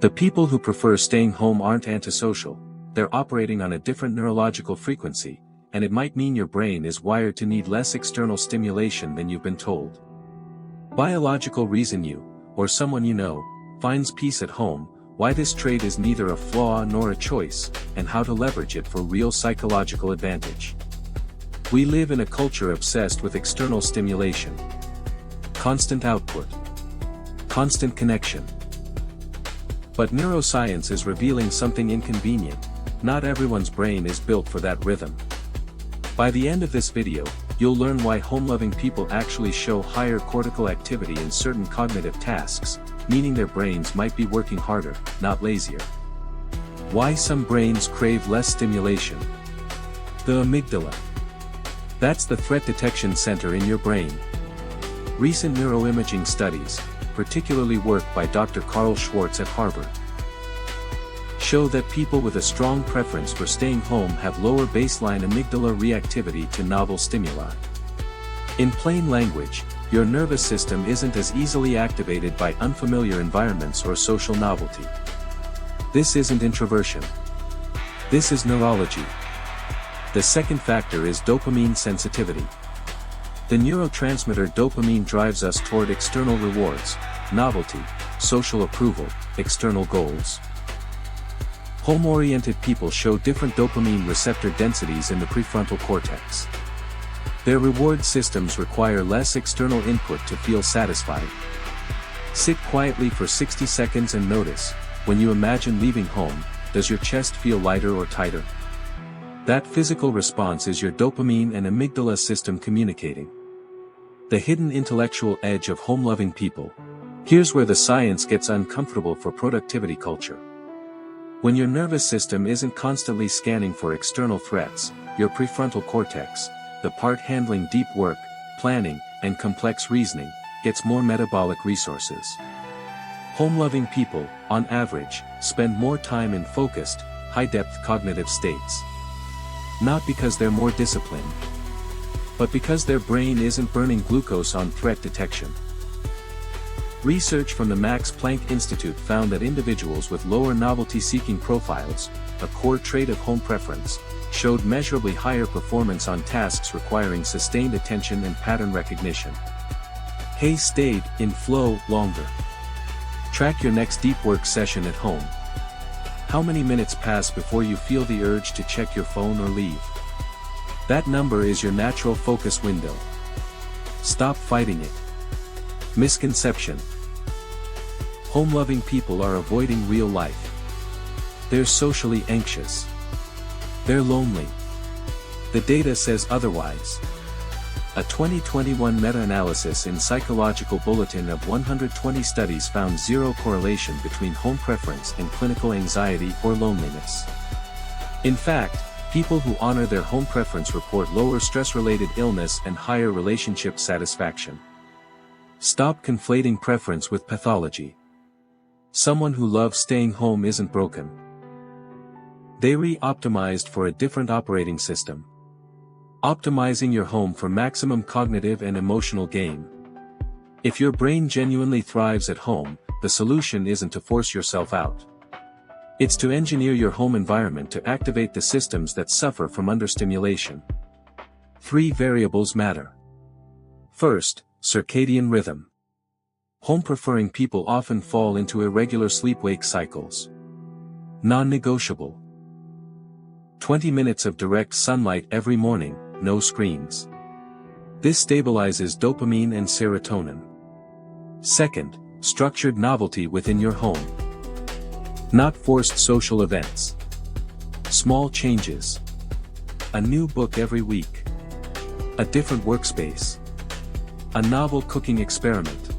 The people who prefer staying home aren't antisocial, they're operating on a different neurological frequency, and it might mean your brain is wired to need less external stimulation than you've been told. Biological reason you, or someone you know, finds peace at home, why this trait is neither a flaw nor a choice, and how to leverage it for real psychological advantage. We live in a culture obsessed with external stimulation. Constant output. Constant connection. But neuroscience is revealing something inconvenient. Not everyone's brain is built for that rhythm. By the end of this video, you'll learn why home-loving people actually show higher cortical activity in certain cognitive tasks, meaning their brains might be working harder, not lazier. Why some brains crave less stimulation. The amygdala. That's the threat detection center in your brain. Recent neuroimaging studies, particularly work by Dr. Carl Schwartz at Harvard, show that people with a strong preference for staying home have lower baseline amygdala reactivity to novel stimuli. In plain language, your nervous system isn't as easily activated by unfamiliar environments or social novelty. This isn't introversion. This is neurology. The second factor is dopamine sensitivity. The neurotransmitter dopamine drives us toward external rewards, novelty, social approval, external goals. Home-oriented people show different dopamine receptor densities in the prefrontal cortex. Their reward systems require less external input to feel satisfied. Sit quietly for 60 seconds and notice, when you imagine leaving home, does your chest feel lighter or tighter? That physical response is your dopamine and amygdala system communicating. The hidden intellectual edge of home-loving people. Here's where the science gets uncomfortable for productivity culture. When your nervous system isn't constantly scanning for external threats, your prefrontal cortex, the part handling deep work, planning, and complex reasoning, gets more metabolic resources. Home-loving people, on average, spend more time in focused, high-depth cognitive states. Not because they're more disciplined, but because their brain isn't burning glucose on threat detection. Research from the Max Planck Institute found that individuals with lower novelty-seeking profiles, a core trait of home preference, showed measurably higher performance on tasks requiring sustained attention and pattern recognition. They stayed in flow longer. Track your next deep work session at home. How many minutes pass before you feel the urge to check your phone or leave? That number is your natural focus window. Stop fighting it. Misconception. Home-loving people are avoiding real life. They're socially anxious. They're lonely. The data says otherwise. A 2021 meta-analysis in Psychological Bulletin of 120 studies found zero correlation between home preference and clinical anxiety or loneliness. In fact, people who honor their home preference report lower stress-related illness and higher relationship satisfaction. Stop conflating preference with pathology. Someone who loves staying home isn't broken. They re-optimized for a different operating system. Optimizing your home for maximum cognitive and emotional gain. If your brain genuinely thrives at home, the solution isn't to force yourself out. It's to engineer your home environment to activate the systems that suffer from understimulation. 3 variables matter. First, circadian rhythm. Home-preferring people often fall into irregular sleep-wake cycles. Non-negotiable. 20 minutes of direct sunlight every morning, no screens. This stabilizes dopamine and serotonin. Second, structured novelty within your home. Not forced social events. Small changes. A new book every week. A different workspace. A novel cooking experiment.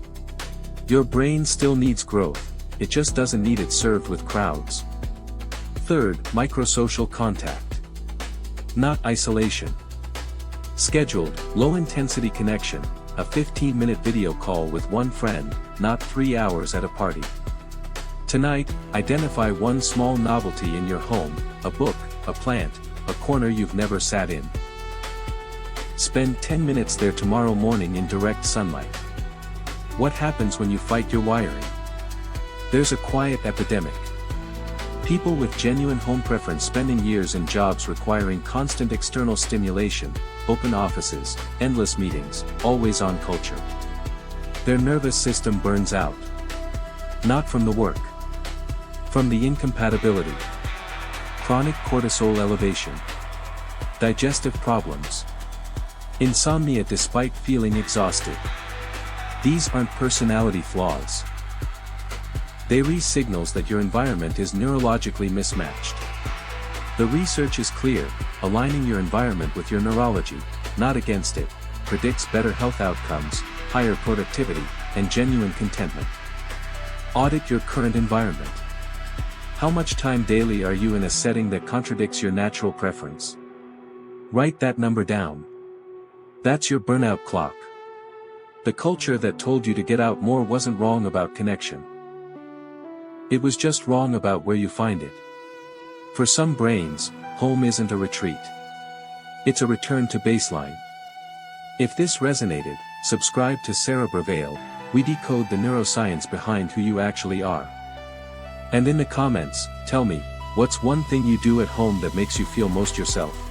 Your brain still needs growth, it just doesn't need it served with crowds. Third, microsocial contact. Not isolation. Scheduled, low-intensity connection, a 15-minute video call with one friend, not 3 hours at a party. Tonight, identify one small novelty in your home, a book, a plant, a corner you've never sat in. Spend 10 minutes there tomorrow morning in direct sunlight. What happens when you fight your wiring? There's a quiet epidemic. People with genuine home preference spending years in jobs requiring constant external stimulation, open offices, endless meetings, always-on culture. Their nervous system burns out. Not from the work. From the incompatibility. Chronic cortisol elevation. Digestive problems. Insomnia despite feeling exhausted. These aren't personality flaws. They raise signals that your environment is neurologically mismatched. The research is clear: aligning your environment with your neurology, not against it, predicts better health outcomes, higher productivity, and genuine contentment. Audit your current environment. How much time daily are you in a setting that contradicts your natural preference? Write that number down. That's your burnout clock. The culture that told you to get out more wasn't wrong about connection. It was just wrong about where you find it. For some brains, home isn't a retreat. It's a return to baseline. If this resonated, subscribe to CerebraVeil. We decode the neuroscience behind who you actually are. And in the comments, tell me, what's one thing you do at home that makes you feel most yourself?